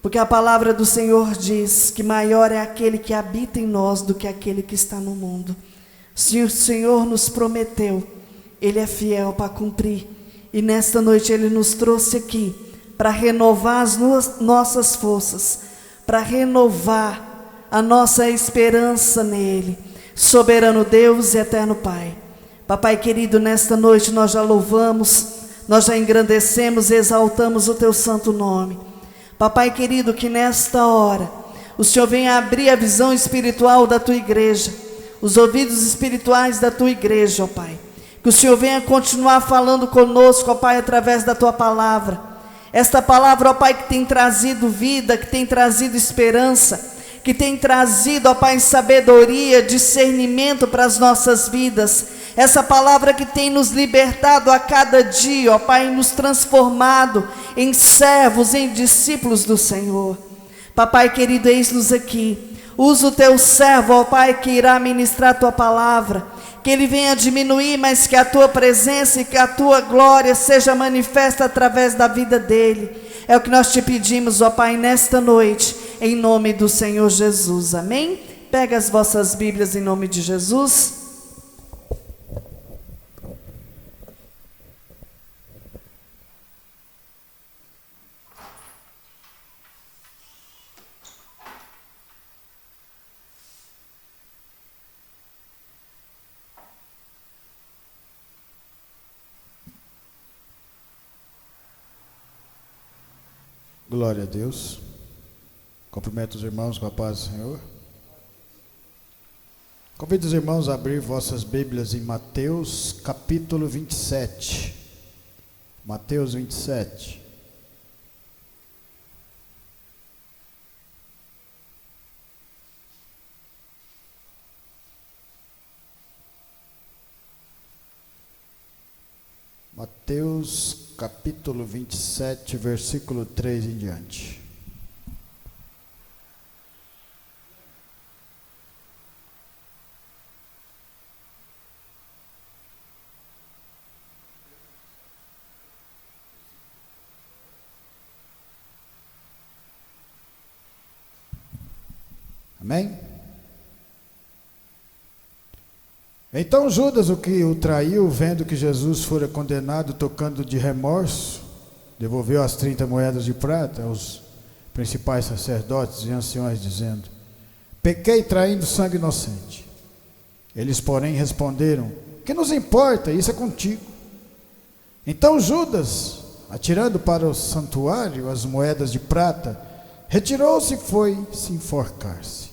Porque a palavra do Senhor diz que maior é aquele que habita em nós do que aquele que está no mundo. Se o Senhor nos prometeu, Ele é fiel para cumprir. E nesta noite Ele nos trouxe aqui para renovar as nossas forças, para renovar a nossa esperança nele. Soberano Deus e eterno Pai. Papai querido, nesta noite nós já louvamos, nós já engrandecemos e exaltamos o teu santo nome. Papai querido, que nesta hora o Senhor venha abrir a visão espiritual da tua igreja, os ouvidos espirituais da tua igreja, ó Pai. Que o Senhor venha continuar falando conosco, ó Pai, através da tua palavra. Esta palavra, ó Pai, que tem trazido vida, que tem trazido esperança, que tem trazido, ó Pai, sabedoria, discernimento para as nossas vidas. Essa palavra que tem nos libertado a cada dia, ó Pai, nos transformado em servos, em discípulos do Senhor. Papai querido, eis-nos aqui. Usa o teu servo, ó Pai, que irá ministrar a tua palavra. Que ele venha diminuir, mas que a tua presença e que a tua glória seja manifesta através da vida dele. É o que nós te pedimos, ó Pai, nesta noite, em nome do Senhor Jesus. Amém? Pega as vossas Bíblias em nome de Jesus. Glória a Deus. Cumprimento os irmãos com a paz do Senhor. Convido os irmãos a abrir vossas Bíblias em Mateus capítulo 27. Mateus 27. Mateus capítulo 27, versículo 3 em diante. Amém? Então Judas, o que o traiu, vendo que Jesus fora condenado, tocando de remorso, devolveu as 30 moedas de prata aos principais sacerdotes e anciões, dizendo: pequei traindo sangue inocente. Eles, porém, responderam: que nos importa? Isso é contigo. Então Judas, atirando para o santuário as moedas de prata, retirou-se e foi se enforcar-se.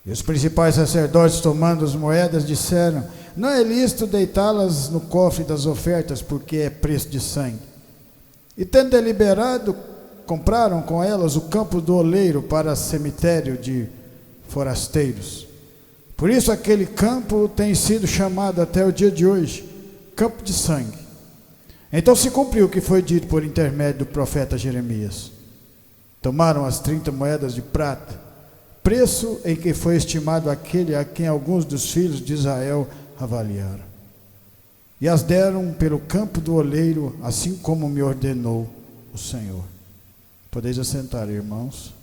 E os principais sacerdotes, tomando as moedas, disseram: não é lícito deitá-las no cofre das ofertas, porque é preço de sangue. E tendo deliberado, compraram com elas o campo do oleiro para cemitério de forasteiros. Por isso aquele campo tem sido chamado até o dia de hoje campo de sangue. Então se cumpriu o que foi dito por intermédio do profeta Jeremias. Tomaram as 30 moedas de prata, preço em que foi estimado aquele a quem alguns dos filhos de Israel avaliaram, e as deram pelo campo do oleiro, assim como me ordenou o Senhor. Podeis assentar, irmãos.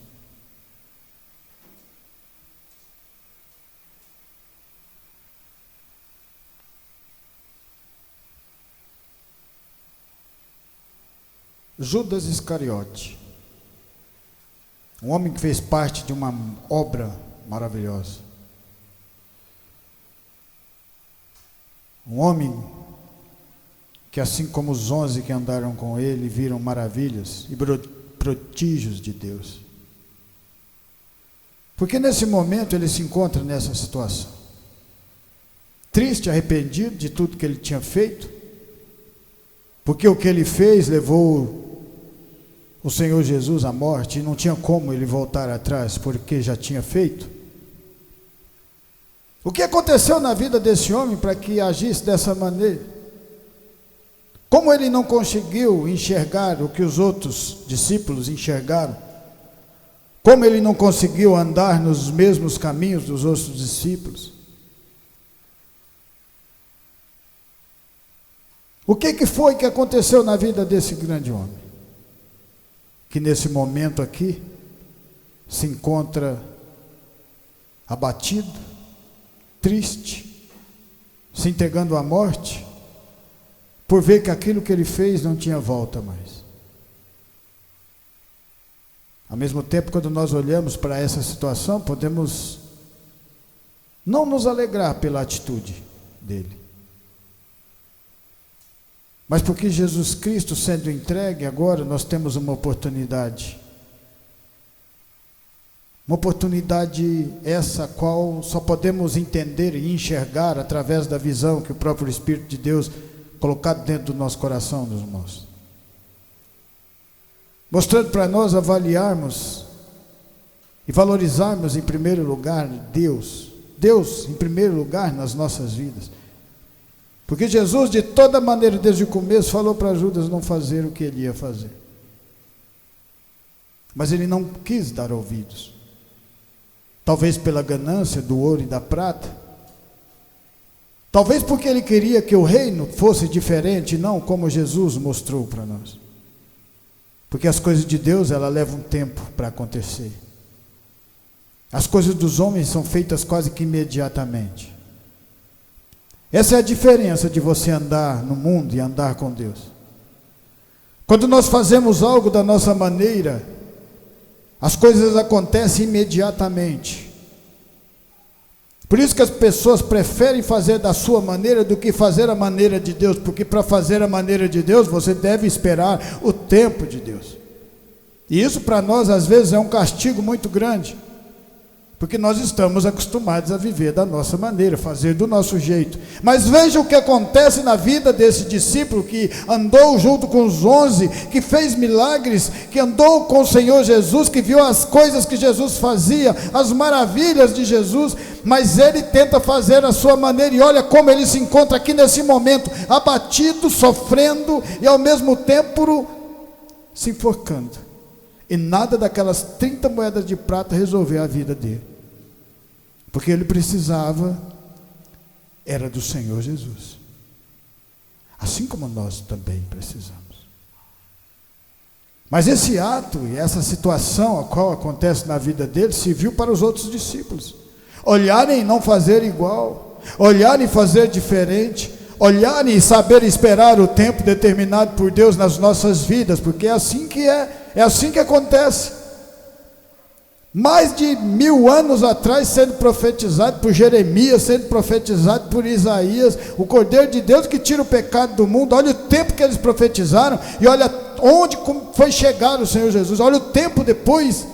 Judas Iscariote, um homem que fez parte de uma obra maravilhosa. Um homem que, assim como os 11 que andaram com ele, viram maravilhas e prodígios de Deus. Porque nesse momento ele se encontra nessa situação. Triste, arrependido de tudo que ele tinha feito. Porque o que ele fez levou o Senhor Jesus à morte, e não tinha como ele voltar atrás, porque já tinha feito. O que aconteceu na vida desse homem para que agisse dessa maneira? Como ele não conseguiu enxergar o que os outros discípulos enxergaram? Como ele não conseguiu andar nos mesmos caminhos dos outros discípulos? O que foi que aconteceu na vida desse grande homem? que nesse momento aqui se encontra abatido, triste, se entregando à morte, por ver que aquilo que ele fez não tinha volta mais. Ao mesmo tempo, quando nós olhamos para essa situação, podemos não nos alegrar pela atitude dele, mas porque Jesus Cristo sendo entregue, agora nós temos uma oportunidade essa qual só podemos entender e enxergar através da visão que o próprio Espírito de Deus colocado dentro do nosso coração nos mostra, mostrando para nós avaliarmos e valorizarmos em primeiro lugar Deus em primeiro lugar nas nossas vidas, porque Jesus de toda maneira desde o começo falou para Judas não fazer o que ele ia fazer, mas ele não quis dar ouvidos, talvez pela ganância do ouro e da prata, talvez porque ele queria que o reino fosse diferente, não como Jesus mostrou para nós, porque as coisas de Deus, ela leva um tempo para acontecer, as coisas dos homens são feitas quase que imediatamente. Essa é a diferença de você andar no mundo e andar com Deus. Quando nós fazemos algo da nossa maneira, as coisas acontecem imediatamente. Por isso que as pessoas preferem fazer da sua maneira do que fazer a maneira de Deus, porque para fazer a maneira de Deus, você deve esperar o tempo de Deus. E isso para nós às vezes é um castigo muito grande, porque nós estamos acostumados a viver da nossa maneira, fazer do nosso jeito. Mas veja o que acontece na vida desse discípulo que andou junto com os 11, que fez milagres, que andou com o Senhor Jesus, que viu as coisas que Jesus fazia, as maravilhas de Jesus, mas ele tenta fazer a sua maneira, e olha como ele se encontra aqui nesse momento, abatido, sofrendo, e ao mesmo tempo se enforcando, e nada daquelas 30 moedas de prata resolveu a vida dele, porque ele precisava era do Senhor Jesus, assim como nós também precisamos. Mas esse ato e essa situação a qual acontece na vida dele serviu para os outros discípulos olharem e não fazer igual, olharem e fazer diferente, olharem e saber esperar o tempo determinado por Deus nas nossas vidas, porque é assim que acontece. Mais de 1000 anos atrás, sendo profetizado por Jeremias, sendo profetizado por Isaías, o Cordeiro de Deus que tira o pecado do mundo. Olha o tempo que eles profetizaram, e olha onde foi chegar o Senhor Jesus, olha o tempo depois,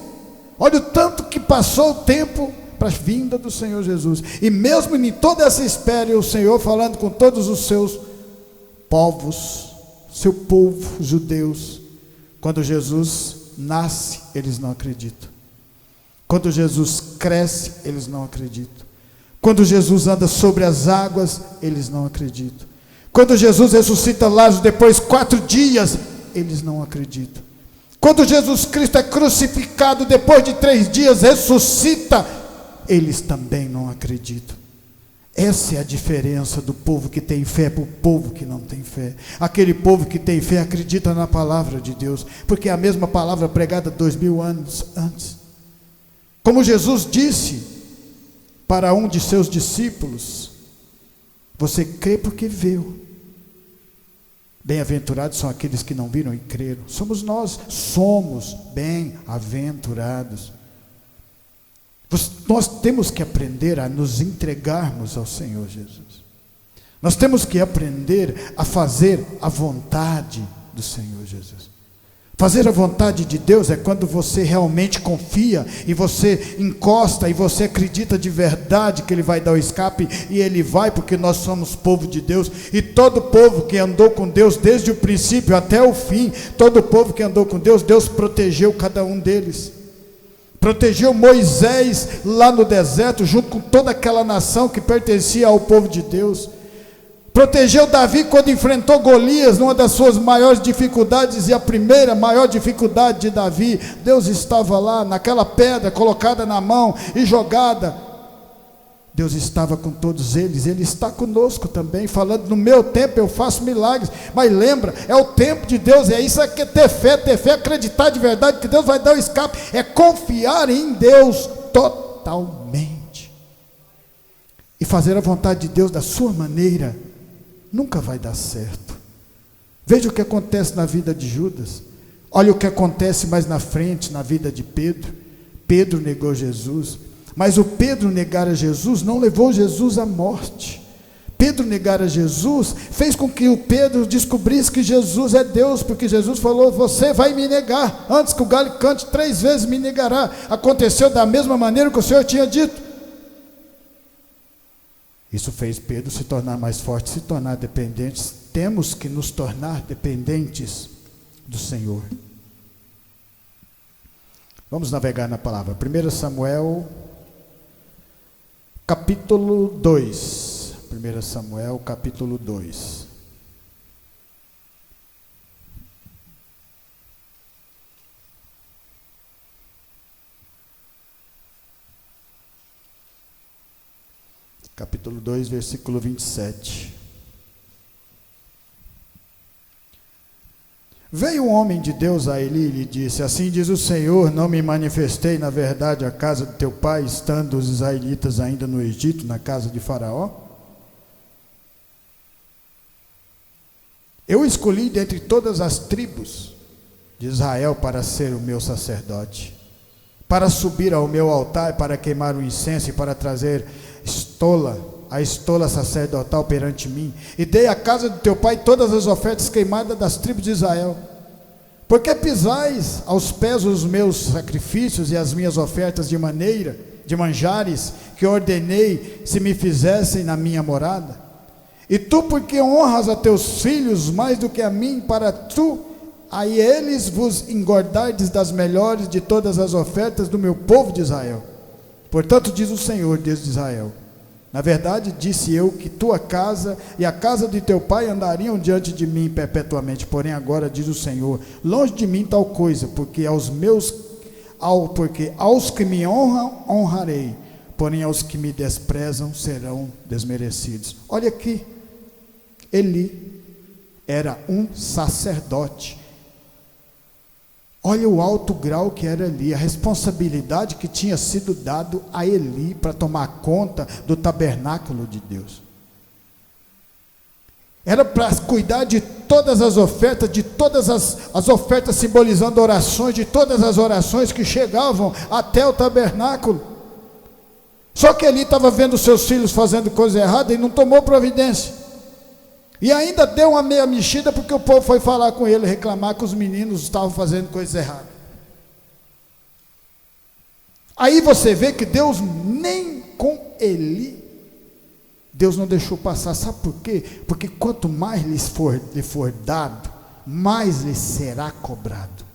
olha o tanto que passou o tempo para a vinda do Senhor Jesus, e mesmo em toda essa espera, o Senhor falando com todos os seus povos, seu povo, judeus, quando Jesus nasce, eles não acreditam. Quando Jesus cresce, eles não acreditam. Quando Jesus anda sobre as águas, eles não acreditam. Quando Jesus ressuscita Lázaro depois 4 dias, eles não acreditam. Quando Jesus Cristo é crucificado depois de 3 dias, ressuscita, eles também não acreditam. Essa é a diferença do povo que tem fé para o povo que não tem fé. Aquele povo que tem fé acredita na palavra de Deus, porque é a mesma palavra pregada 2000 anos antes. Como Jesus disse para um de seus discípulos: você crê porque viu. Bem-aventurados são aqueles que não viram e creram. Somos nós, somos bem-aventurados. Nós temos que aprender a nos entregarmos ao Senhor Jesus. Nós temos que aprender a fazer a vontade do Senhor Jesus. Fazer a vontade de Deus é quando você realmente confia, e você encosta, e você acredita de verdade que Ele vai dar o escape, e Ele vai, porque nós somos povo de Deus, e todo povo que andou com Deus desde o princípio até o fim, todo povo que andou com Deus, Deus protegeu cada um deles. Protegeu Moisés lá no deserto, junto com toda aquela nação que pertencia ao povo de Deus. Protegeu Davi quando enfrentou Golias, numa das suas maiores dificuldades, e a primeira maior dificuldade de Davi, Deus estava lá, naquela pedra colocada na mão e jogada. Deus estava com todos eles, Ele está conosco também, falando: no meu tempo eu faço milagres. Mas lembra, é o tempo de Deus, é isso que é ter fé, acreditar de verdade que Deus vai dar o escape, é confiar em Deus totalmente, e fazer a vontade de Deus da sua maneira. Nunca vai dar certo. Veja o que acontece na vida de Judas, olha o que acontece mais na frente na vida de Pedro. Pedro negou Jesus, mas o Pedro negar a Jesus não levou Jesus à morte. Pedro negar a Jesus fez com que o Pedro descobrisse que Jesus é Deus, porque Jesus falou: você vai me negar, antes que o galho cante 3 vezes me negará. Aconteceu da mesma maneira que o Senhor tinha dito. Isso fez Pedro se tornar mais forte, se tornar dependente. Temos que nos tornar dependentes do Senhor. Vamos navegar na palavra. 1 Samuel capítulo 2. 1 Samuel capítulo 2. Capítulo 2, versículo 27. Veio um homem de Deus a Eli e lhe disse: assim diz o Senhor, não me manifestei na verdade à casa de teu pai, estando os israelitas ainda no Egito, na casa de Faraó? Eu escolhi dentre todas as tribos de Israel para ser o meu sacerdote, para subir ao meu altar, para queimar o incenso e para trazer a estola sacerdotal perante mim, e dei à casa de teu pai todas as ofertas queimadas das tribos de Israel. Porque pisais aos pés os meus sacrifícios e as minhas ofertas de manjares que ordenei se me fizessem na minha morada? E tu, porque honras a teus filhos mais do que a mim, para tu a eles vos engordardes das melhores de todas as ofertas do meu povo de Israel. Portanto, diz o Senhor, Deus de Israel: na verdade, disse eu que tua casa e a casa de teu pai andariam diante de mim perpetuamente. Porém agora, diz o Senhor, longe de mim tal coisa, porque aos que me honram, honrarei, porém aos que me desprezam serão desmerecidos. Olha aqui, Eli era um sacerdote. Olha o alto grau que era Eli, a responsabilidade que tinha sido dado a Eli para tomar conta do tabernáculo de Deus. Era para cuidar de todas as ofertas, de todas as ofertas simbolizando orações, de todas as orações que chegavam até o tabernáculo. Só que Eli estava vendo seus filhos fazendo coisa errada e não tomou providência. E ainda deu uma meia mexida, porque o povo foi falar com ele, reclamar que os meninos estavam fazendo coisa errada. Aí você vê que Deus nem com Eli, Deus não deixou passar. Sabe por quê? Porque quanto mais lhe for dado, mais lhe será cobrado.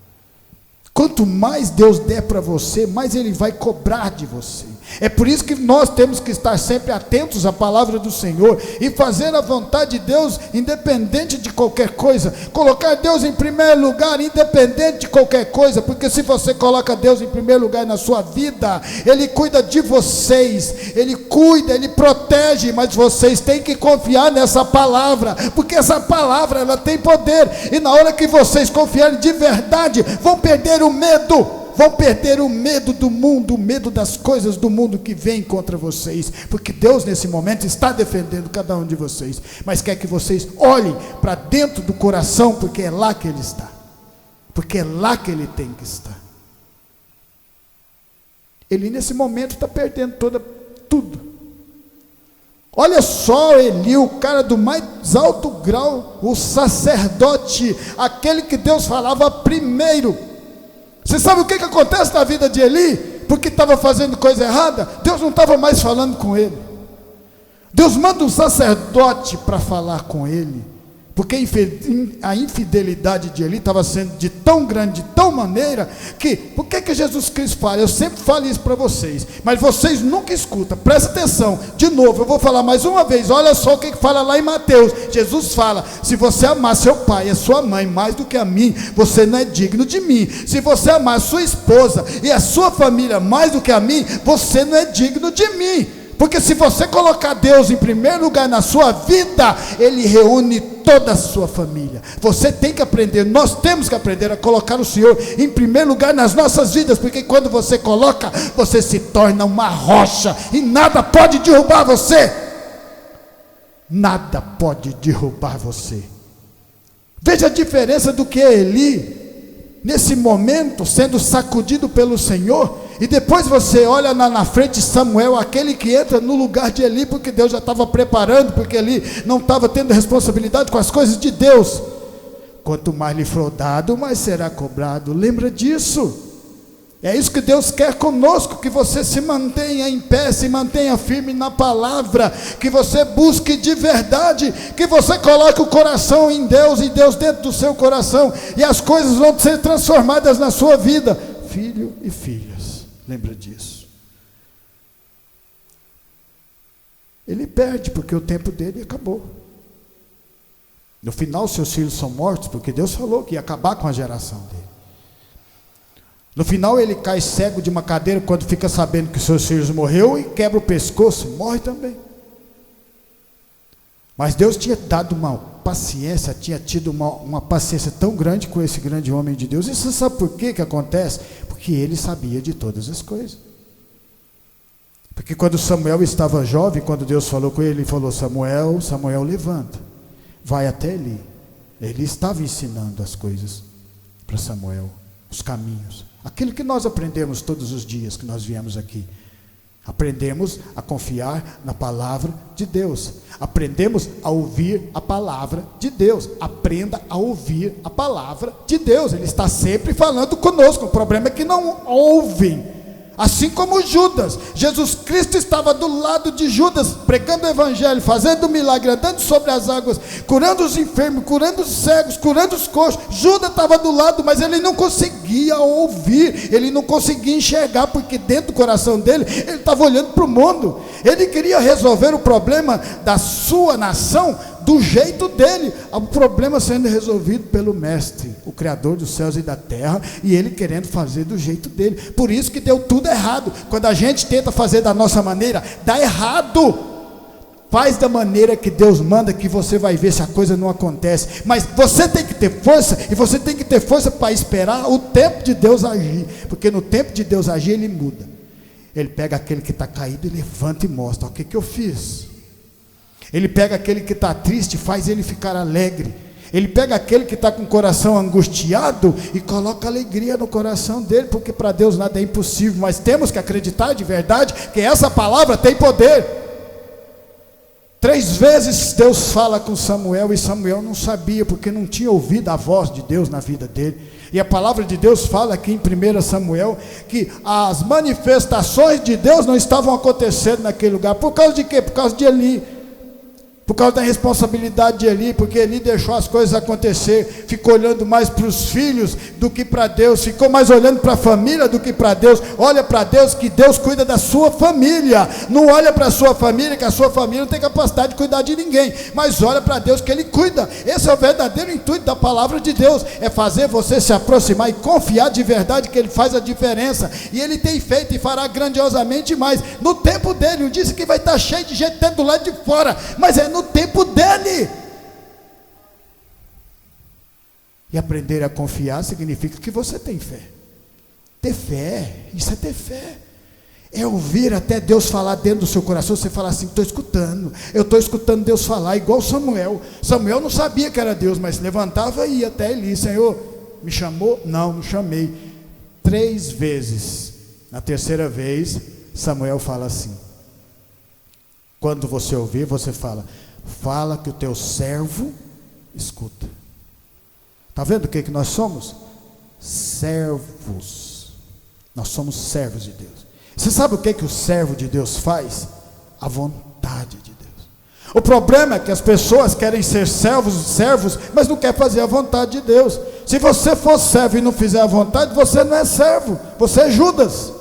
Quanto mais Deus der para você, mais Ele vai cobrar de você. É por isso que nós temos que estar sempre atentos à palavra do Senhor e fazer a vontade de Deus, independente de qualquer coisa. Colocar Deus em primeiro lugar, independente de qualquer coisa, porque se você coloca Deus em primeiro lugar na sua vida, Ele cuida de vocês, Ele cuida, Ele protege, mas vocês têm que confiar nessa palavra, porque essa palavra, ela tem poder, e na hora que vocês confiarem de verdade, vão perder o medo. Vão perder o medo do mundo, o medo das coisas do mundo que vem contra vocês, porque Deus nesse momento está defendendo cada um de vocês, mas quer que vocês olhem para dentro do coração, porque é lá que Ele está, porque é lá que Ele tem que estar. Ele nesse momento está perdendo tudo. Olha só Eli, o cara do mais alto grau, o sacerdote, aquele que Deus falava primeiro. Você sabe o que acontece na vida de Eli? Porque estava fazendo coisa errada, Deus não estava mais falando com ele. Deus manda um sacerdote para falar com ele, porque a infidelidade de Eli estava sendo de tão grande, de tal maneira, que, por que Jesus Cristo fala? Eu sempre falo isso para vocês, mas vocês nunca escutam, presta atenção, de novo, eu vou falar mais uma vez, olha só o que fala lá em Mateus. Jesus fala: se você amar seu pai e a sua mãe mais do que a mim, você não é digno de mim. Se você amar a sua esposa e a sua família mais do que a mim, você não é digno de mim. Porque se você colocar Deus em primeiro lugar na sua vida, Ele reúne toda a sua família. Você tem que aprender, nós temos que aprender a colocar o Senhor em primeiro lugar nas nossas vidas, porque quando você coloca, você se torna uma rocha, e nada pode derrubar você. Nada pode derrubar você. Veja a diferença do que Eli, nesse momento, sendo sacudido pelo Senhor, e depois você olha na frente Samuel, aquele que entra no lugar de Eli, porque Deus já estava preparando, porque Eli não estava tendo responsabilidade com as coisas de Deus. Quanto mais lhe for dado, mais será cobrado. Lembra disso? É isso que Deus quer conosco, que você se mantenha em pé, se mantenha firme na palavra, que você busque de verdade, que você coloque o coração em Deus, e Deus dentro do seu coração, e as coisas vão ser transformadas na sua vida. Filho e filhas, lembra disso. Ele perde, porque o tempo dele acabou. No final, seus filhos são mortos, porque Deus falou que ia acabar com a geração dele. No final ele cai cego de uma cadeira quando fica sabendo que seus filhos morreu, e quebra o pescoço, morre também. Mas Deus tinha dado uma paciência, tinha tido uma paciência tão grande com esse grande homem de Deus. E você sabe por que acontece? Porque ele sabia de todas as coisas. Porque quando Samuel estava jovem, quando Deus falou com ele, ele falou: Samuel, Samuel, levanta, vai até Eli. Ele estava ensinando as coisas para Samuel, os caminhos. Aquilo que nós aprendemos todos os dias que nós viemos aqui. Aprendemos a confiar na palavra de Deus. Aprendemos a ouvir a palavra de Deus. Aprenda a ouvir a palavra de Deus. Ele está sempre falando conosco. O problema é que não ouvem. Assim como Judas, Jesus Cristo estava do lado de Judas, pregando o evangelho, fazendo milagre, andando sobre as águas, curando os enfermos, curando os cegos, curando os coxos. Judas estava do lado, mas ele não conseguia ouvir, ele não conseguia enxergar, porque dentro do coração dele, ele estava olhando para o mundo. Ele queria resolver o problema da sua nação do jeito dele, o problema sendo resolvido pelo mestre, o criador dos céus e da terra, e ele querendo fazer do jeito dele. Por isso que deu tudo errado. Quando a gente tenta fazer da nossa maneira, dá errado. Faz da maneira que Deus manda, que você vai ver se a coisa não acontece. Mas você tem que ter força, e você tem que ter força para esperar o tempo de Deus agir, porque no tempo de Deus agir, Ele muda. Ele pega aquele que está caído e levanta e mostra: o que eu fiz? Ele pega aquele que está triste e faz ele ficar alegre. Ele pega aquele que está com o coração angustiado e coloca alegria no coração dele, porque para Deus nada é impossível. Mas temos que acreditar de verdade que essa palavra tem poder. 3 vezes Deus fala com Samuel, e Samuel não sabia, porque não tinha ouvido a voz de Deus na vida dele. E a palavra de Deus fala aqui em 1 Samuel, que as manifestações de Deus não estavam acontecendo naquele lugar. Por causa de quê? Por causa de Eli. Por causa da responsabilidade de Eli, porque Eli deixou as coisas acontecer, ficou olhando mais para os filhos do que para Deus, ficou mais olhando para a família do que para Deus. Olha para Deus, que Deus cuida da sua família. Não olha para a sua família, que a sua família não tem capacidade de cuidar de ninguém, mas olha para Deus, que Ele cuida. Esse é o verdadeiro intuito da palavra de Deus, é fazer você se aproximar e confiar de verdade que Ele faz a diferença, e Ele tem feito e fará grandiosamente mais, no tempo dele. Eu disse que vai estar cheio de gente dentro do lado de fora, mas é no tempo dele. E aprender a confiar significa que você tem fé. Ter fé, isso é ter fé. É ouvir até Deus falar dentro do seu coração. Você fala assim: estou escutando, eu estou escutando Deus falar. Igual Samuel. Samuel não sabia que era Deus, mas levantava e ia até Eli: Senhor, me chamou? Não, não chamei. 3 vezes. Na terceira vez, Samuel fala assim: quando você ouvir, você fala: fala que o teu servo escuta. Está vendo o que nós somos? Servos. Nós somos servos de Deus. Você sabe o que o servo de Deus faz? A vontade de Deus. O problema é que as pessoas querem ser servos, mas não querem fazer a vontade de Deus. Se você for servo e não fizer a vontade, você não é servo, você é Judas.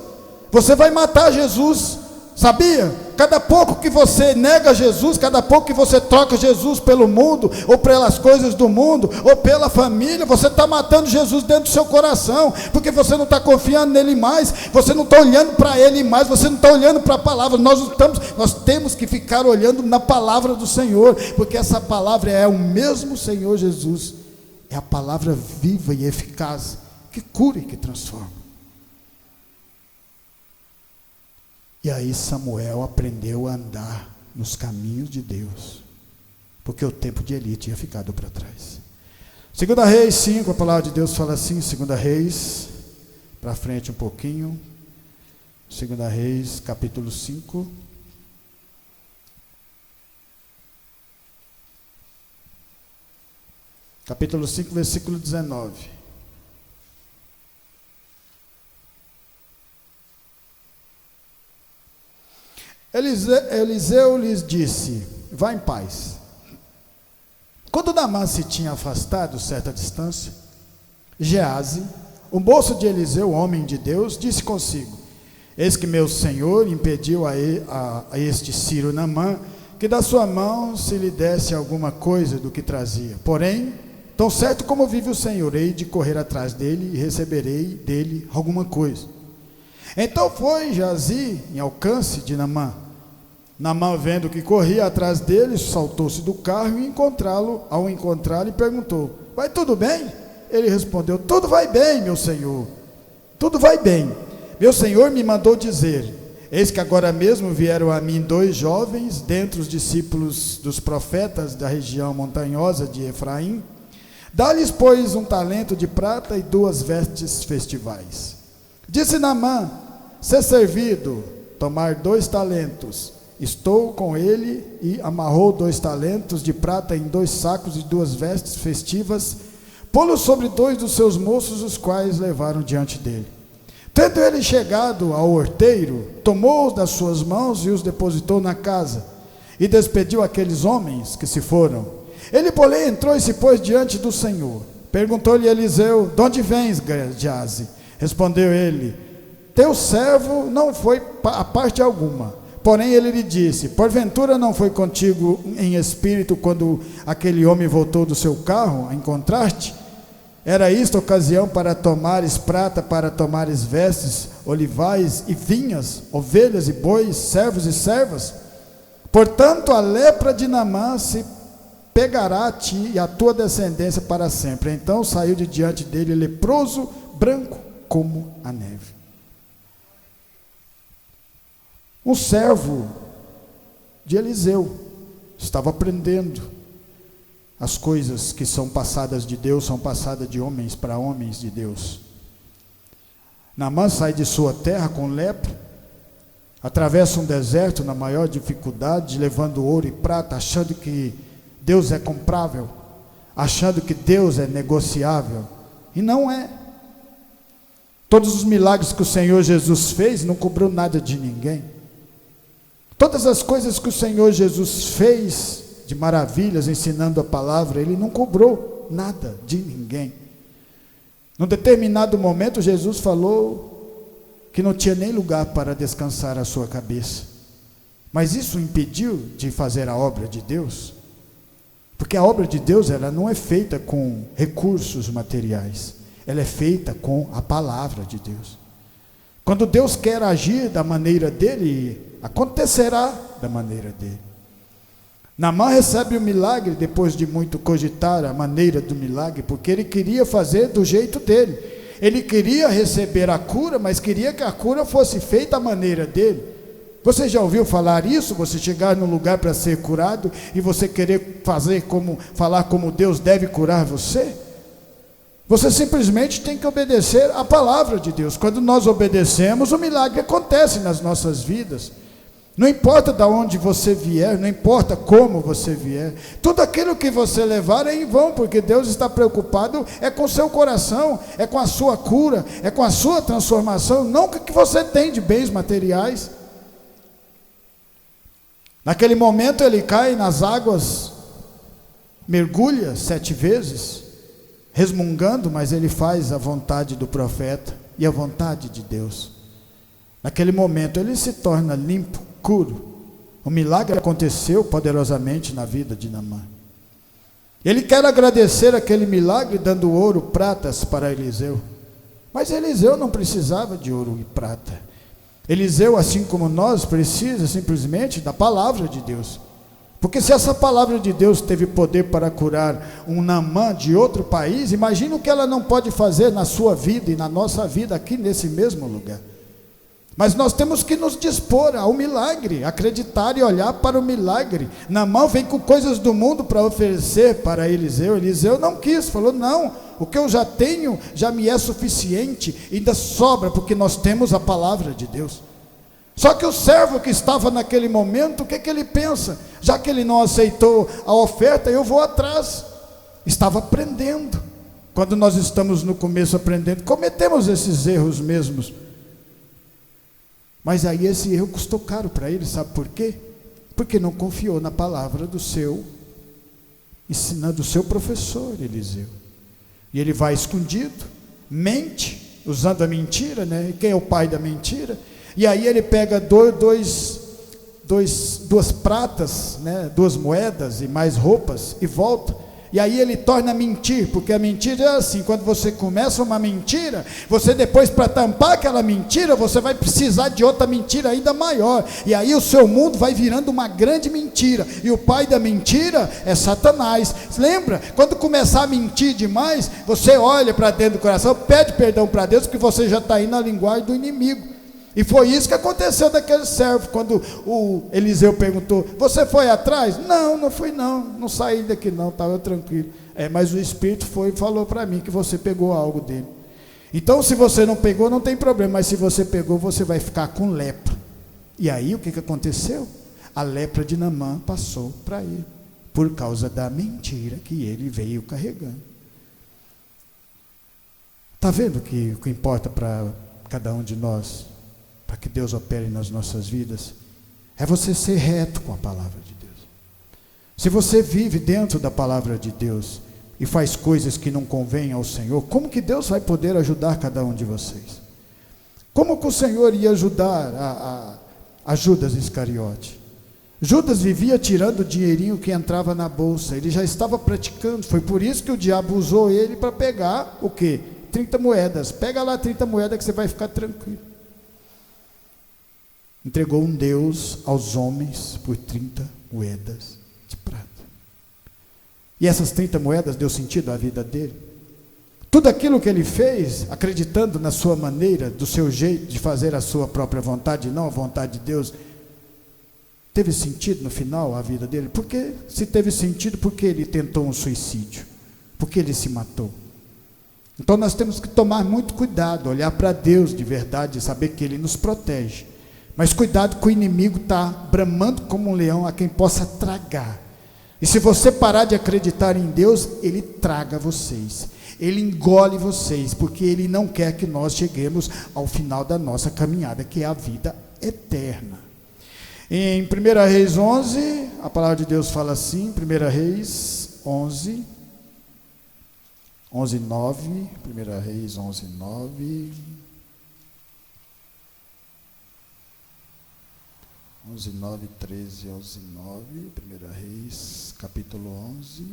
Você vai matar Jesus, sabia? Cada pouco que você nega Jesus, cada pouco que você troca Jesus pelo mundo, ou pelas coisas do mundo, ou pela família, você está matando Jesus dentro do seu coração, porque você não está confiando nele mais, você não está olhando para ele mais, você não está olhando para a palavra. Nós temos que ficar olhando na palavra do Senhor, porque essa palavra é o mesmo Senhor Jesus, é a palavra viva e eficaz, que cura e que transforma. E aí Samuel aprendeu a andar nos caminhos de Deus, porque o tempo de Eli tinha ficado para trás. 2 Reis 5, a palavra de Deus fala assim, 2 Reis, para frente um pouquinho, 2 Reis, capítulo 5. Capítulo 5, versículo 19. Eliseu lhes disse: vá em paz. Quando Naamã se tinha afastado certa distância, Geazi, o moço de Eliseu, homem de Deus, disse consigo: eis que meu senhor impediu a este sírio Naamã que da sua mão se lhe desse alguma coisa do que trazia. Porém, tão certo como vive o Senhor, hei de correr atrás dele e receberei dele alguma coisa. Então foi Geazi em alcance de Naamã. Naamã, vendo que corria atrás dele, saltou-se do carro e ao encontrá-lo, perguntou: vai tudo bem? Ele respondeu: tudo vai bem, meu senhor, tudo vai bem. Meu senhor me mandou dizer: eis que agora mesmo vieram a mim 2 jovens, dentre os discípulos dos profetas da região montanhosa de Efraim. Dá-lhes, pois, 1 talento de prata e 2 vestes festivais. Disse Naamã: ser servido, tomar 2 talentos. Estou com ele. E amarrou 2 talentos de prata em 2 sacos e 2 vestes festivas, pô-los sobre 2 dos seus moços, os quais levaram diante dele. Tendo ele chegado ao horteiro, tomou-os das suas mãos e os depositou na casa, e despediu aqueles homens que se foram. Ele, porém, entrou e se pôs diante do Senhor. Perguntou-lhe Eliseu: de onde vens, Geazi? Respondeu ele: teu servo não foi a parte alguma. Porém ele lhe disse: porventura não foi contigo em espírito quando aquele homem voltou do seu carro a encontrar-te? Era isto ocasião para tomares prata, para tomares vestes, olivais e vinhas, ovelhas e bois, servos e servas? Portanto a lepra de Naamã se pegará a ti e a tua descendência para sempre. Então saiu de diante dele leproso, branco como a neve. Um servo de Eliseu estava aprendendo as coisas que são passadas de Deus, são passadas de homens para homens de Deus. Naamã sai de sua terra com lepra, atravessa um deserto na maior dificuldade, levando ouro e prata, achando que Deus é comprável, achando que Deus é negociável, e não é. Todos os milagres que o Senhor Jesus fez, não cobrou nada de ninguém. Todas as coisas que o Senhor Jesus fez de maravilhas, ensinando a palavra, ele não cobrou nada de ninguém. Num determinado momento, Jesus falou que não tinha nem lugar para descansar a sua cabeça. Mas isso impediu de fazer a obra de Deus? Porque a obra de Deus, ela não é feita com recursos materiais, ela é feita com a palavra de Deus. Quando Deus quer agir da maneira dele, acontecerá da maneira dele. Naamã recebe o milagre depois de muito cogitar a maneira do milagre, porque ele queria fazer do jeito dele. Ele queria receber a cura, mas queria que a cura fosse feita à maneira dele. Você já ouviu falar isso? Você chegar num lugar para ser curado e você querer falar como Deus deve curar você? Você simplesmente tem que obedecer a palavra de Deus. Quando nós obedecemos, o milagre acontece nas nossas vidas. Não importa de onde você vier, não importa como você vier, tudo aquilo que você levar é em vão, porque Deus está preocupado com o seu coração, é com a sua cura, é com a sua transformação, não com o que você tem de bens materiais. Naquele momento ele cai nas águas, mergulha 7 vezes, resmungando, mas ele faz a vontade do profeta e a vontade de Deus. Naquele momento ele se torna limpo, puro, O milagre aconteceu poderosamente na vida de Naamã. Ele quer agradecer aquele milagre dando ouro, pratas para Eliseu. Mas Eliseu não precisava de ouro e prata. Eliseu, assim como nós, precisa simplesmente da palavra de Deus. Porque se essa palavra de Deus teve poder para curar um Naamã de outro país, imagina o que ela não pode fazer na sua vida e na nossa vida aqui nesse mesmo lugar. Mas nós temos que nos dispor ao milagre, acreditar e olhar para o milagre. Naamã vem com coisas do mundo para oferecer para Eliseu. Eliseu não quis, falou: não, o que eu já tenho já me é suficiente, ainda sobra, porque nós temos a palavra de Deus. Só que o servo que estava naquele momento, o que ele pensa? Já que ele não aceitou a oferta, eu vou atrás. Estava aprendendo. Quando nós estamos no começo aprendendo, cometemos esses erros mesmos. Mas aí esse erro custou caro para ele, sabe por quê? Porque não confiou na palavra do seu professor Eliseu. E ele vai escondido, mente, usando a mentira, né? E quem é o pai da mentira? E aí ele pega duas pratas, né? 2 moedas e mais roupas e volta. E aí ele torna a mentir, porque a mentira é assim: quando você começa uma mentira, você depois, para tampar aquela mentira, você vai precisar de outra mentira ainda maior, e aí o seu mundo vai virando uma grande mentira, e o pai da mentira é Satanás. Lembra? Quando começar a mentir demais, você olha para dentro do coração, pede perdão para Deus, porque você já está indo na linguagem do inimigo. E foi isso que aconteceu daquele servo, quando o Eliseu perguntou: você foi atrás? Não, não fui não saí daqui não, estava tranquilo. Mas o Espírito foi e falou para mim que você pegou algo dele. Então se você não pegou, não tem problema, mas se você pegou, você vai ficar com lepra. E aí o que aconteceu? A lepra de Naamã passou para ele, por causa da mentira que ele veio carregando. Está vendo que o que importa para cada um de nós, para que Deus opere nas nossas vidas, é você ser reto com a palavra de Deus. Se você vive dentro da palavra de Deus e faz coisas que não convêm ao Senhor, como que Deus vai poder ajudar cada um de vocês? Como que o Senhor ia ajudar a Judas Iscariote? Judas vivia tirando o dinheirinho que entrava na bolsa, ele já estava praticando, foi por isso que o diabo usou ele para pegar o quê? 30 moedas, pega lá 30 moedas que você vai ficar tranquilo. Entregou um Deus aos homens por 30 moedas de prata. E essas 30 moedas deu sentido à vida dele. Tudo aquilo que ele fez, acreditando na sua maneira, do seu jeito de fazer a sua própria vontade, não a vontade de Deus, teve sentido no final a vida dele? Porque se teve sentido, porque ele tentou um suicídio, porque ele se matou. Então nós temos que tomar muito cuidado, olhar para Deus de verdade e saber que Ele nos protege. Mas cuidado que o inimigo está bramando como um leão a quem possa tragar. E se você parar de acreditar em Deus, ele traga vocês, ele engole vocês, porque ele não quer que nós cheguemos ao final da nossa caminhada, que é a vida eterna. Em 1 Reis 11, a palavra de Deus fala assim, 1 Reis 11, 9, 1 Reis 11, 9... 11, 9, 13, 11, 9, 1 Reis, capítulo 11.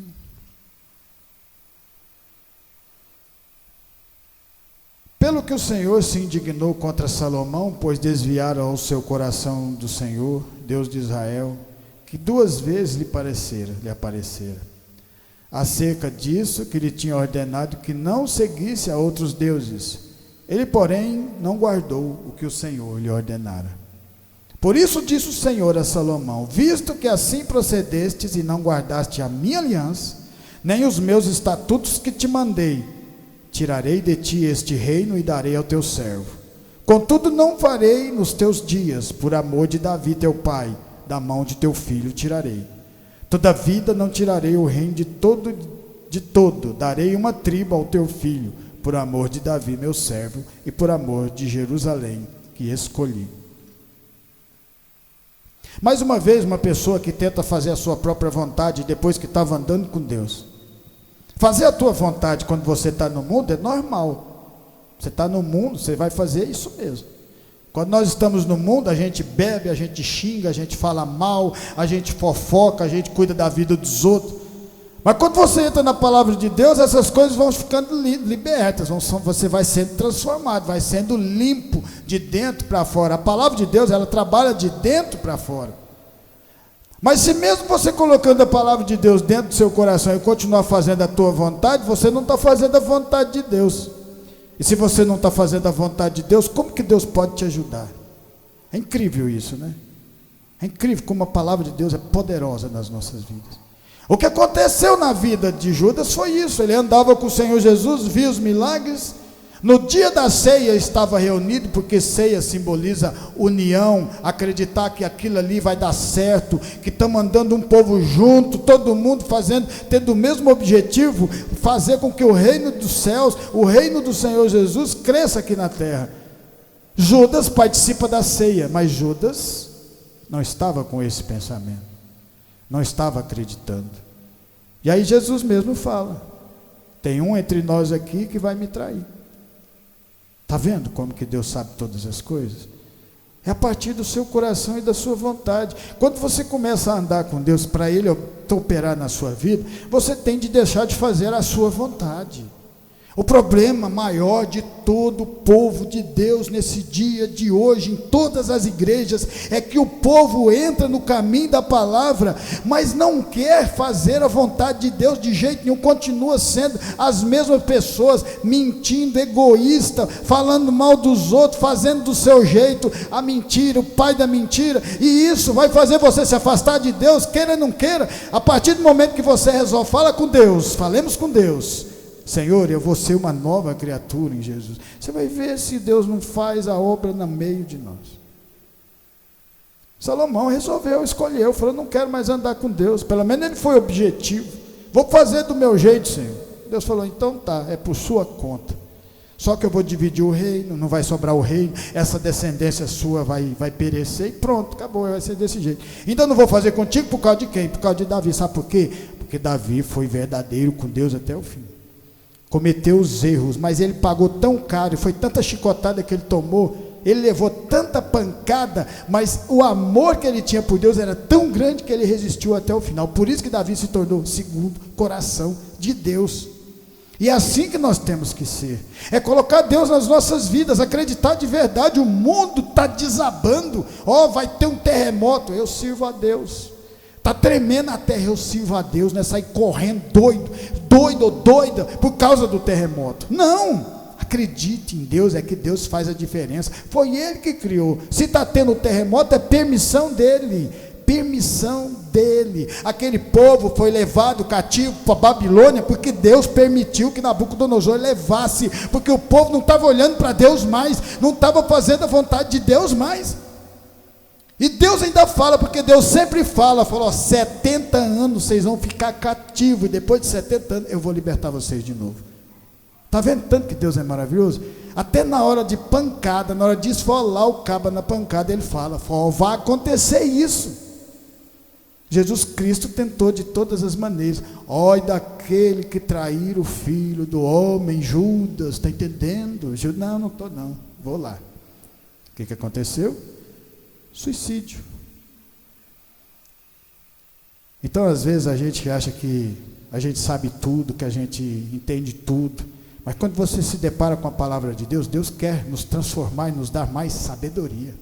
Pelo que o Senhor se indignou contra Salomão, pois desviaram o seu coração do Senhor, Deus de Israel, que 2 vezes lhe aparecera, acerca disso que lhe tinha ordenado que não seguisse a outros deuses. Ele, porém, não guardou o que o Senhor lhe ordenara. Por isso disse o Senhor a Salomão: visto que assim procedestes e não guardaste a minha aliança, nem os meus estatutos que te mandei, tirarei de ti este reino e darei ao teu servo. Contudo não farei nos teus dias, por amor de Davi teu pai, da mão de teu filho tirarei. Todavia não tirarei o reino de todo, darei uma tribo ao teu filho, por amor de Davi meu servo, e por amor de Jerusalém, que escolhi. Mais uma vez, uma pessoa que tenta fazer a sua própria vontade depois que estava andando com Deus. Fazer a tua vontade quando você está no mundo é normal. Você está no mundo, você vai fazer isso mesmo. Quando nós estamos no mundo, a gente bebe, a gente xinga, a gente fala mal, a gente fofoca, a gente cuida da vida dos outros. Mas quando você entra na palavra de Deus, essas coisas vão ficando libertas, você vai sendo transformado, vai sendo limpo de dentro para fora. A palavra de Deus, ela trabalha de dentro para fora. Mas se mesmo você colocando a palavra de Deus dentro do seu coração e continuar fazendo a tua vontade, você não está fazendo a vontade de Deus. E se você não está fazendo a vontade de Deus, como que Deus pode te ajudar? É incrível isso, né? É incrível como a palavra de Deus é poderosa nas nossas vidas. O que aconteceu na vida de Judas foi isso. Ele andava com o Senhor Jesus, via os milagres. No dia da ceia estava reunido, porque ceia simboliza união, acreditar que aquilo ali vai dar certo, que estamos andando um povo junto, todo mundo fazendo, tendo o mesmo objetivo, fazer com que o reino dos céus, o reino do Senhor Jesus cresça aqui na terra. Judas participa da ceia, mas Judas não estava com esse pensamento, não estava acreditando. E aí Jesus mesmo fala: tem um entre nós aqui que vai me trair. Está vendo como que Deus sabe todas as coisas? É a partir do seu coração e da sua vontade. Quando você começa a andar com Deus, para Ele operar na sua vida, você tem de deixar de fazer a sua vontade. O problema maior de todo o povo de Deus nesse dia de hoje, em todas as igrejas, é que o povo entra no caminho da palavra, mas não quer fazer a vontade de Deus de jeito nenhum, continua sendo as mesmas pessoas, mentindo, egoísta, falando mal dos outros, fazendo do seu jeito a mentira, o pai da mentira, e isso vai fazer você se afastar de Deus, queira ou não queira. A partir do momento que você resolve, fala com Deus, falemos com Deus: Senhor, eu vou ser uma nova criatura em Jesus. Você vai ver se Deus não faz a obra no meio de nós. Salomão resolveu, escolheu, falou: não quero mais andar com Deus. Pelo menos ele foi objetivo. Vou fazer do meu jeito, Senhor. Deus falou: então tá, é por sua conta. Só que eu vou dividir o reino, não vai sobrar o reino, essa descendência sua vai perecer, e pronto, acabou, vai ser desse jeito. Ainda não vou fazer contigo por causa de quem? Por causa de Davi. Sabe por quê? Porque Davi foi verdadeiro com Deus até o fim. Cometeu os erros, mas ele pagou tão caro, e foi tanta chicotada que ele tomou, ele levou tanta pancada, mas o amor que ele tinha por Deus era tão grande que ele resistiu até o final. Por isso que Davi se tornou segundo coração de Deus. E é assim que nós temos que ser, é colocar Deus nas nossas vidas, acreditar de verdade. O mundo está desabando, vai ter um terremoto, eu sirvo a Deus. Está tremendo a terra, eu sirvo a Deus, não é sair correndo doido ou doida por causa do terremoto. Não, acredite em Deus, é que Deus faz a diferença. Foi Ele que criou. Se está tendo terremoto, é permissão dEle. Permissão dEle. Aquele povo foi levado cativo para a Babilônia porque Deus permitiu que Nabucodonosor levasse, porque o povo não estava olhando para Deus mais, não estava fazendo a vontade de Deus mais. E Deus ainda fala, porque Deus sempre falou: 70 anos vocês vão ficar cativos, e depois de 70 anos eu vou libertar vocês de novo. Está vendo tanto que Deus é maravilhoso? Até na hora de pancada, na hora de esfolar o cabo na pancada, Ele fala: vai acontecer isso. Jesus Cristo tentou de todas as maneiras. Ai daquele que trair o filho do homem, Judas, está entendendo? Não estou não, vou lá. O que aconteceu? Suicídio. Então, às vezes, a gente acha que a gente sabe tudo, que a gente entende tudo, mas quando você se depara com a palavra de Deus, Deus quer nos transformar e nos dar mais sabedoria.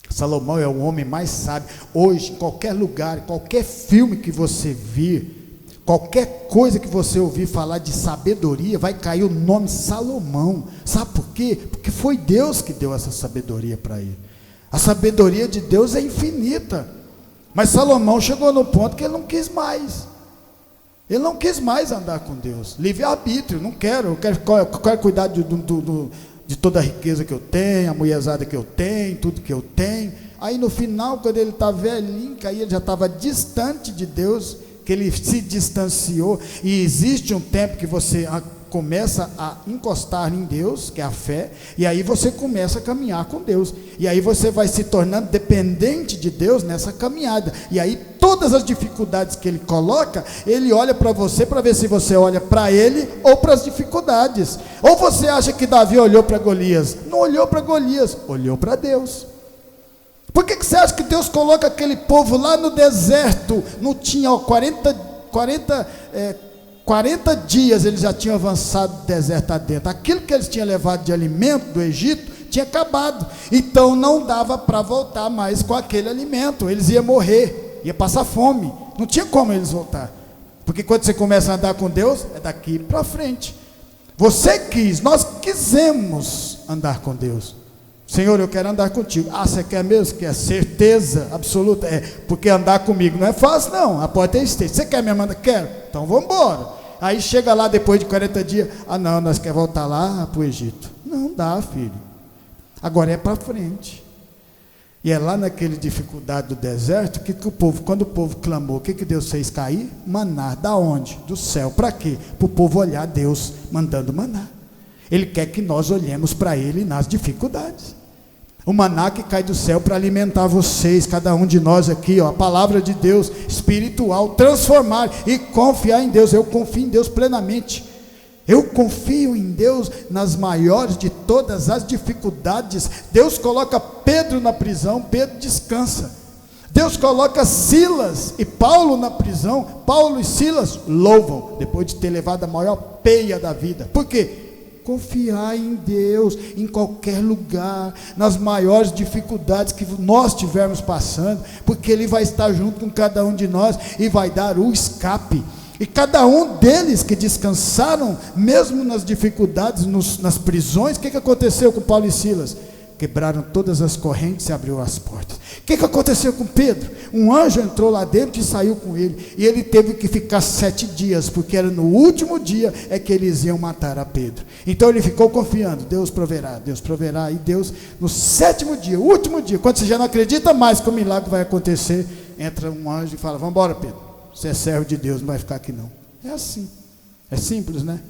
Salomão é o homem mais sábio. Hoje, em qualquer lugar, qualquer filme que você vir, qualquer coisa que você ouvir falar de sabedoria, vai cair o nome Salomão. Sabe por quê? Porque foi Deus que deu essa sabedoria para ele. A sabedoria de Deus é infinita. Mas Salomão chegou no ponto que ele não quis mais. Ele não quis mais andar com Deus. Livre-arbítrio, não quero. Eu quero cuidar de toda a riqueza que eu tenho, a mulherzada que eu tenho, tudo que eu tenho. Aí no final, quando ele está velhinho, que aí ele já estava distante de Deus, que ele se distanciou. E existe um tempo que você começa a encostar em Deus, que é a fé, e aí você começa a caminhar com Deus, e aí você vai se tornando dependente de Deus nessa caminhada, e aí todas as dificuldades que Ele coloca, Ele olha para você, para ver se você olha para Ele, ou para as dificuldades. Ou você acha que Davi olhou para Golias? Não olhou para Golias, olhou para Deus. Por que você acha que Deus coloca aquele povo lá no deserto? Não tinha 40 dias eles já tinham avançado do deserto adentro. Aquilo que eles tinham levado de alimento do Egito tinha acabado. Então não dava para voltar mais com aquele alimento. Eles iam morrer, ia passar fome. Não tinha como eles voltar. Porque quando você começa a andar com Deus, é daqui para frente. Nós quisemos andar com Deus. Senhor, eu quero andar contigo. Ah, você quer mesmo? Quer certeza absoluta? Porque andar comigo não é fácil, não. A porta é estreita. Você quer me mandar? Quero. Então vamos embora. Aí chega lá depois de 40 dias. Ah, não, nós queremos voltar lá para o Egito. Não dá, filho. Agora é para frente. E é lá naquele dificuldade do deserto que quando o povo clamou, o que Deus fez cair? Maná. Da onde? Do céu. Para quê? Para o povo olhar Deus mandando maná. Ele quer que nós olhemos para Ele nas dificuldades. O maná que cai do céu para alimentar vocês, cada um de nós aqui, a palavra de Deus espiritual, transformar e confiar em Deus. Eu confio em Deus plenamente. Eu confio em Deus nas maiores de todas as dificuldades. Deus coloca Pedro na prisão, Pedro descansa. Deus coloca Silas e Paulo na prisão, Paulo e Silas louvam, depois de ter levado a maior peia da vida. Por quê? Confiar em Deus, em qualquer lugar, nas maiores dificuldades que nós estivermos passando, porque Ele vai estar junto com cada um de nós e vai dar o escape. E cada um deles que descansaram, mesmo nas dificuldades, nas prisões, o que aconteceu com Paulo e Silas? Quebraram todas as correntes e abriu as portas. O que aconteceu com Pedro? Um anjo entrou lá dentro e saiu com ele, e ele teve que ficar 7 dias, porque era no último dia é que eles iam matar a Pedro. Então ele ficou confiando, Deus proverá, e Deus, no 7º dia, o último dia, quando você já não acredita mais que o milagre vai acontecer, entra um anjo e fala: vamos embora, Pedro, você é servo de Deus, não vai ficar aqui não. É assim, é simples, né?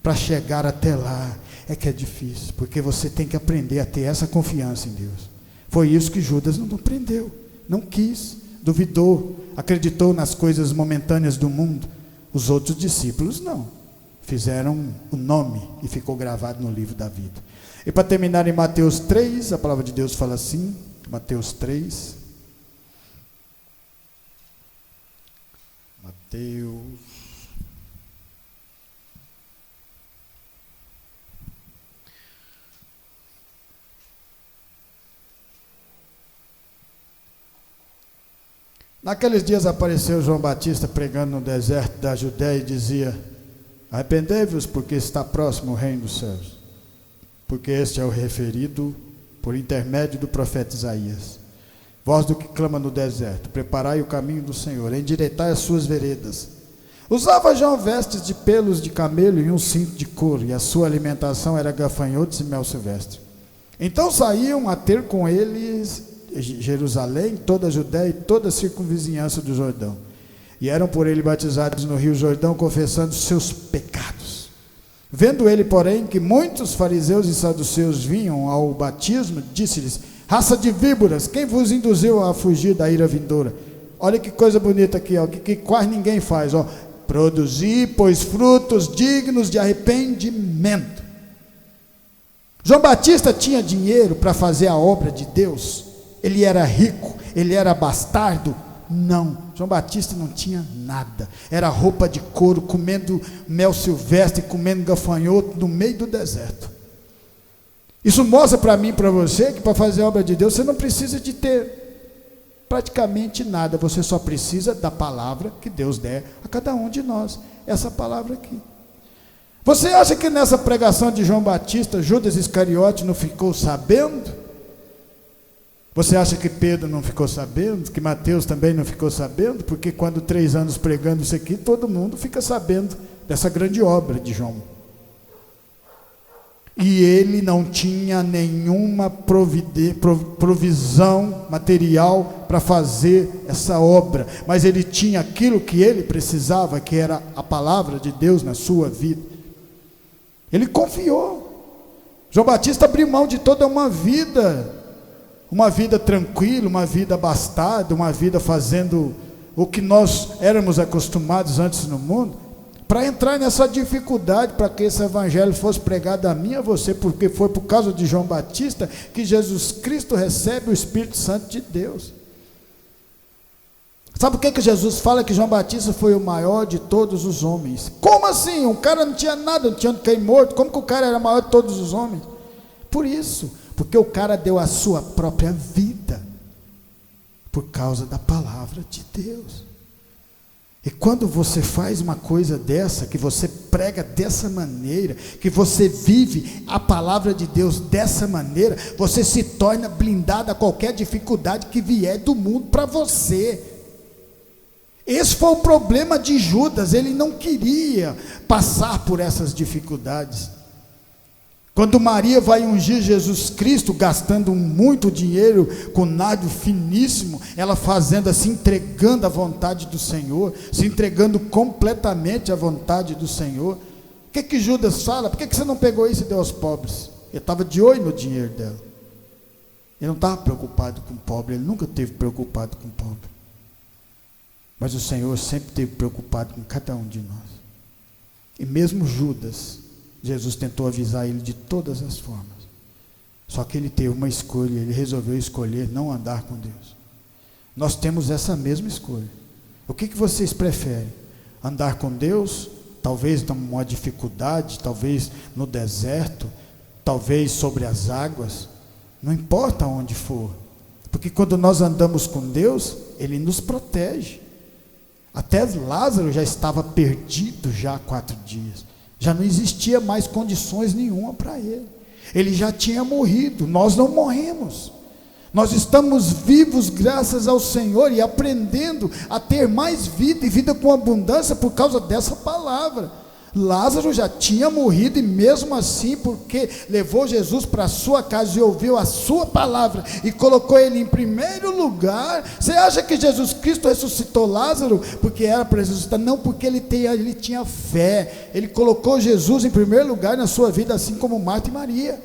Para chegar até lá é que é difícil, porque você tem que aprender a ter essa confiança em Deus. Foi isso que Judas não aprendeu, não quis, duvidou, acreditou nas coisas momentâneas do mundo. Os outros discípulos não, fizeram o nome e ficou gravado no livro da vida. E para terminar, em Mateus 3, a palavra de Deus fala assim, Mateus 3, naqueles dias apareceu João Batista pregando no deserto da Judéia e dizia: arrependei-vos, porque está próximo o reino dos céus. Porque este é o referido por intermédio do profeta Isaías. Voz do que clama no deserto: preparai o caminho do Senhor, endireitai as suas veredas. Usava João vestes de pelos de camelo e um cinto de couro, e a sua alimentação era gafanhotos e mel silvestre. Então saíam a ter com eles Jerusalém, toda a Judéia e toda a circunvizinhança do Jordão, e eram por ele batizados no rio Jordão, confessando seus pecados. Vendo ele, porém, que muitos fariseus e saduceus vinham ao batismo, disse-lhes: raça de víboras, quem vos induziu a fugir da ira vindoura? Olha que coisa bonita aqui, ó, que quase ninguém faz, ó. Produzir, pois, frutos dignos de arrependimento. João Batista tinha dinheiro para fazer a obra de Deus? Ele era rico? Ele era bastardo? Não, João Batista não tinha nada. Era roupa de couro, comendo mel silvestre, comendo gafanhoto no meio do deserto. Isso mostra para mim e para você que para fazer a obra de Deus você não precisa de ter praticamente nada, você só precisa da palavra que Deus der a cada um de nós, essa palavra aqui. Você acha que nessa pregação de João Batista, Judas Iscariote não ficou sabendo? Você acha que Pedro não ficou sabendo? Que Mateus também não ficou sabendo? Porque quando 3 anos pregando isso aqui, todo mundo fica sabendo dessa grande obra de João. E ele não tinha nenhuma provisão material para fazer essa obra, mas ele tinha aquilo que ele precisava, que era a palavra de Deus na sua vida. Ele confiou. João Batista abriu mão de toda uma vida tranquila, uma vida abastada, uma vida fazendo o que nós éramos acostumados antes no mundo, para entrar nessa dificuldade, para que esse evangelho fosse pregado a mim e a você, porque foi por causa de João Batista que Jesus Cristo recebe o Espírito Santo de Deus. Sabe por que Jesus fala que João Batista foi o maior de todos os homens? Como assim? Um cara não tinha nada, não tinha onde cair morto, como que o cara era maior de todos os homens? Por isso, porque o cara deu a sua própria vida, por causa da palavra de Deus. E quando você faz uma coisa dessa, que você prega dessa maneira, que você vive a palavra de Deus dessa maneira, você se torna blindado a qualquer dificuldade que vier do mundo para você. Esse foi o problema de Judas, ele não queria passar por essas dificuldades. Quando Maria vai ungir Jesus Cristo, gastando muito dinheiro com nardo finíssimo, ela fazendo assim, entregando a vontade do Senhor, se entregando completamente à vontade do Senhor. O que Judas fala? Por que você não pegou isso e deu aos pobres? Ele estava de olho no dinheiro dela. Ele não estava preocupado com o pobre, ele nunca esteve preocupado com o pobre. Mas o Senhor sempre esteve preocupado com cada um de nós. E mesmo Judas, Jesus tentou avisar ele de todas as formas. Só que ele teve uma escolha, ele resolveu escolher não andar com Deus. Nós temos essa mesma escolha. O que vocês preferem? Andar com Deus? Talvez numa dificuldade, talvez no deserto, talvez sobre as águas. Não importa onde for. Porque quando nós andamos com Deus, Ele nos protege. Até Lázaro já estava perdido já há 4 dias. Já não existia mais condições nenhuma para ele. Ele já tinha morrido. Nós não morremos. Nós estamos vivos graças ao Senhor e aprendendo a ter mais vida e vida com abundância por causa dessa palavra. Lázaro já tinha morrido e mesmo assim, porque levou Jesus para a sua casa e ouviu a sua palavra e colocou ele em primeiro lugar. Você acha que Jesus Cristo ressuscitou Lázaro porque era para ressuscitar? Não, porque ele tinha fé. Ele colocou Jesus em primeiro lugar na sua vida, assim como Marta e Maria.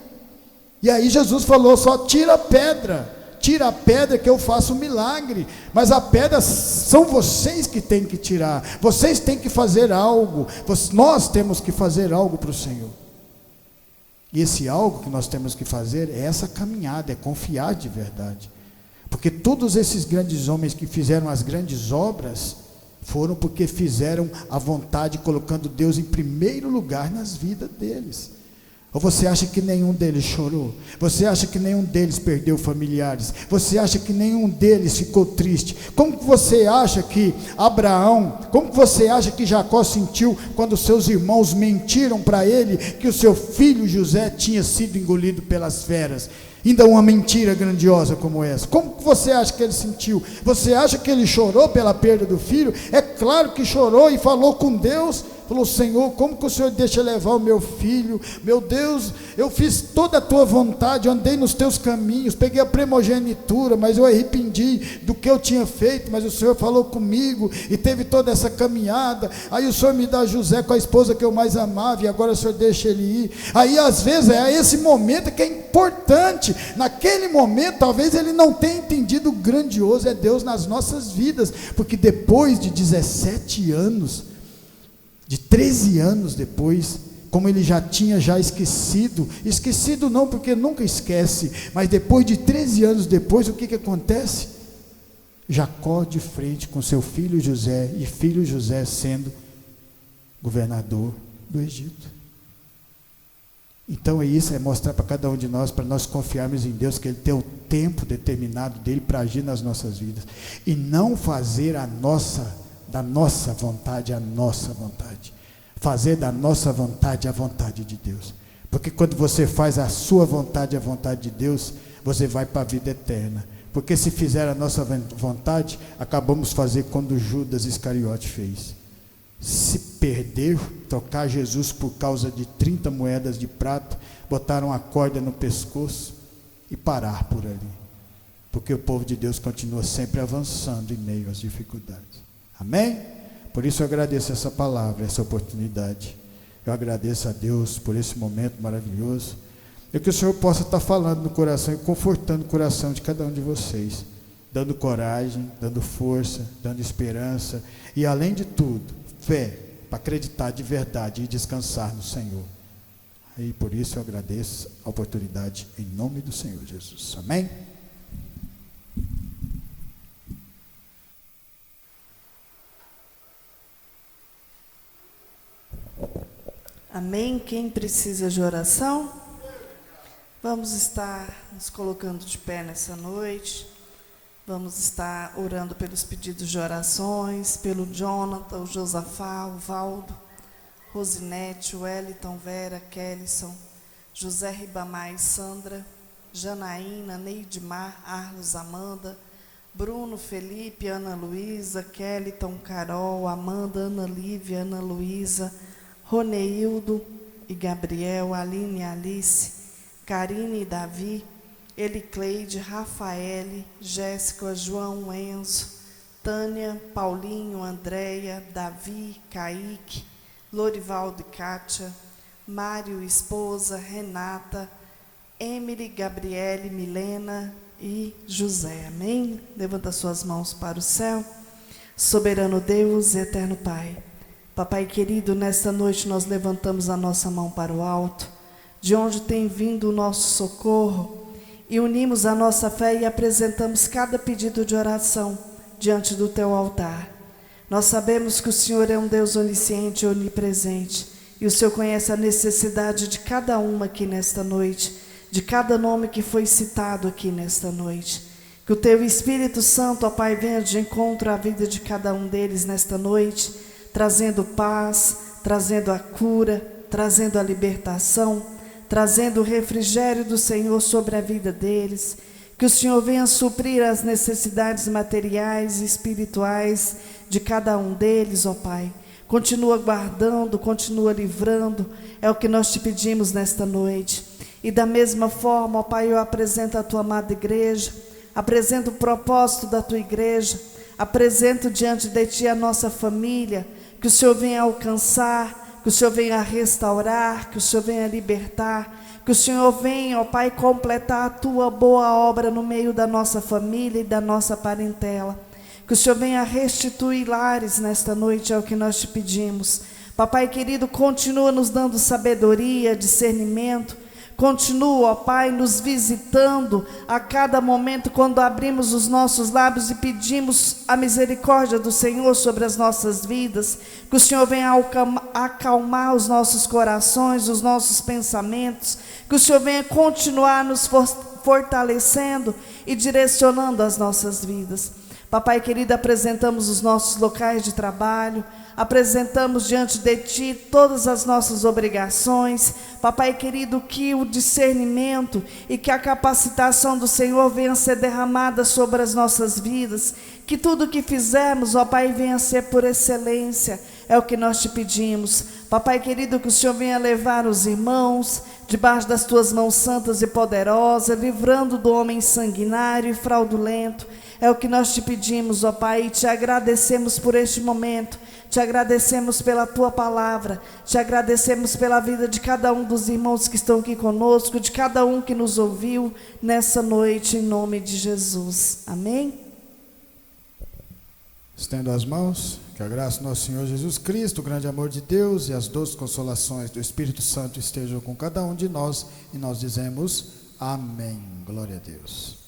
E aí Jesus falou: só tira a pedra que eu faço um milagre. Mas a pedra são vocês que têm que tirar, vocês têm que fazer algo, nós temos que fazer algo para o Senhor. E esse algo que nós temos que fazer é essa caminhada, é confiar de verdade. Porque todos esses grandes homens que fizeram as grandes obras, foram porque fizeram a vontade, colocando Deus em primeiro lugar nas vidas deles. Ou você acha que nenhum deles chorou? Você acha que nenhum deles perdeu familiares? Você acha que nenhum deles ficou triste? Como que você acha que Abraão, como que você acha que Jacó sentiu quando seus irmãos mentiram para ele que o seu filho José tinha sido engolido pelas feras? Ainda uma mentira grandiosa como essa. Como que você acha que ele sentiu? Você acha que ele chorou pela perda do filho? É claro que chorou e falou com Deus. Falou: Senhor, como que o Senhor deixa levar o meu filho? Meu Deus, eu fiz toda a tua vontade, eu andei nos teus caminhos, peguei a primogenitura, mas eu arrependi do que eu tinha feito, mas o Senhor falou comigo, e teve toda essa caminhada. Aí o Senhor me dá José com a esposa que eu mais amava, e agora o Senhor deixa ele ir. Aí às vezes é esse momento que é importante. Naquele momento talvez ele não tenha entendido o grandioso é Deus nas nossas vidas, porque depois de 17 anos, de 13 anos depois, como ele já tinha esquecido não, porque nunca esquece, mas depois de 13 anos depois, o que acontece? Jacó de frente com seu filho José, e filho José sendo governador do Egito. Então é mostrar para cada um de nós, para nós confiarmos em Deus, que Ele tem o tempo determinado dele para agir nas nossas vidas, e não fazer da nossa vontade a nossa vontade, fazer da nossa vontade a vontade de Deus, porque quando você faz a sua vontade a vontade de Deus, você vai para a vida eterna. Porque se fizer a nossa vontade, acabamos fazer quando Judas Iscariote fez, se perder, trocar Jesus por causa de 30 moedas de prata, botaram a corda no pescoço e parar por ali, porque o povo de Deus continua sempre avançando em meio às dificuldades. Amém? Por isso eu agradeço essa palavra, essa oportunidade. Eu agradeço a Deus por esse momento maravilhoso. E que o Senhor possa estar falando no coração e confortando o coração de cada um de vocês, dando coragem, dando força, dando esperança e, além de tudo, fé para acreditar de verdade e descansar no Senhor. E por isso eu agradeço a oportunidade em nome do Senhor Jesus. Amém? Amém? Quem precisa de oração? Vamos estar nos colocando de pé nessa noite. Vamos estar orando pelos pedidos de orações, pelo Jonathan, o Josafá, o Valdo, Rosinete, o Wellington, Vera, Kellyson, José Ribamais, Sandra, Janaína, Neidmar, Arlos, Amanda, Bruno, Felipe, Ana Luísa, Kellyton, Carol, Amanda, Ana Lívia, Ana Luísa, Roneildo e Gabriel, Aline e Alice, Karine e Davi, Elicleide, Rafaele, Jéssica, João, Enzo, Tânia, Paulinho, Andréia, Davi, Kaique, Lorivaldo e Kátia, Mário, esposa, Renata, Emily, Gabriele, Milena e José. Amém? Levanta suas mãos para o céu. Soberano Deus e eterno Pai, Papai querido, nesta noite nós levantamos a nossa mão para o alto, de onde tem vindo o nosso socorro, e unimos a nossa fé e apresentamos cada pedido de oração diante do teu altar. Nós sabemos que o Senhor é um Deus onisciente e onipresente, e o Senhor conhece a necessidade de cada uma aqui nesta noite, de cada nome que foi citado aqui nesta noite. Que o teu Espírito Santo, ó Pai, venha de encontro à vida de cada um deles nesta noite, trazendo paz, trazendo a cura, trazendo a libertação, trazendo o refrigério do Senhor sobre a vida deles. Que o Senhor venha suprir as necessidades materiais e espirituais de cada um deles, ó Pai. Continua guardando, continua livrando, é o que nós te pedimos nesta noite. E da mesma forma, ó Pai, eu apresento a tua amada igreja, apresento o propósito da tua igreja, apresento diante de ti a nossa família, que o Senhor venha alcançar, que o Senhor venha restaurar, que o Senhor venha libertar, que o Senhor venha, ó Pai, completar a tua boa obra no meio da nossa família e da nossa parentela. Que o Senhor venha restituir lares nesta noite, é o que nós te pedimos. Papai querido, continua nos dando sabedoria, discernimento. Continua, ó Pai, nos visitando a cada momento quando abrimos os nossos lábios e pedimos a misericórdia do Senhor sobre as nossas vidas. Que o Senhor venha acalmar os nossos corações, os nossos pensamentos. Que o Senhor venha continuar nos fortalecendo e direcionando as nossas vidas. Papai querido, apresentamos os nossos locais de trabalho, apresentamos diante de ti todas as nossas obrigações. Papai querido, que o discernimento e que a capacitação do Senhor venha ser derramada sobre as nossas vidas, que tudo que fizermos, ó Pai, venha ser por excelência, é o que nós te pedimos. Papai querido, que o Senhor venha levar os irmãos debaixo das tuas mãos santas e poderosas, livrando do homem sanguinário e fraudulento, é o que nós te pedimos, ó Pai, e te agradecemos por este momento, te agradecemos pela tua palavra, te agradecemos pela vida de cada um dos irmãos que estão aqui conosco, de cada um que nos ouviu nessa noite, em nome de Jesus. Amém? Estendo as mãos, que a graça do nosso Senhor Jesus Cristo, o grande amor de Deus e as doces consolações do Espírito Santo estejam com cada um de nós, e nós dizemos amém. Glória a Deus.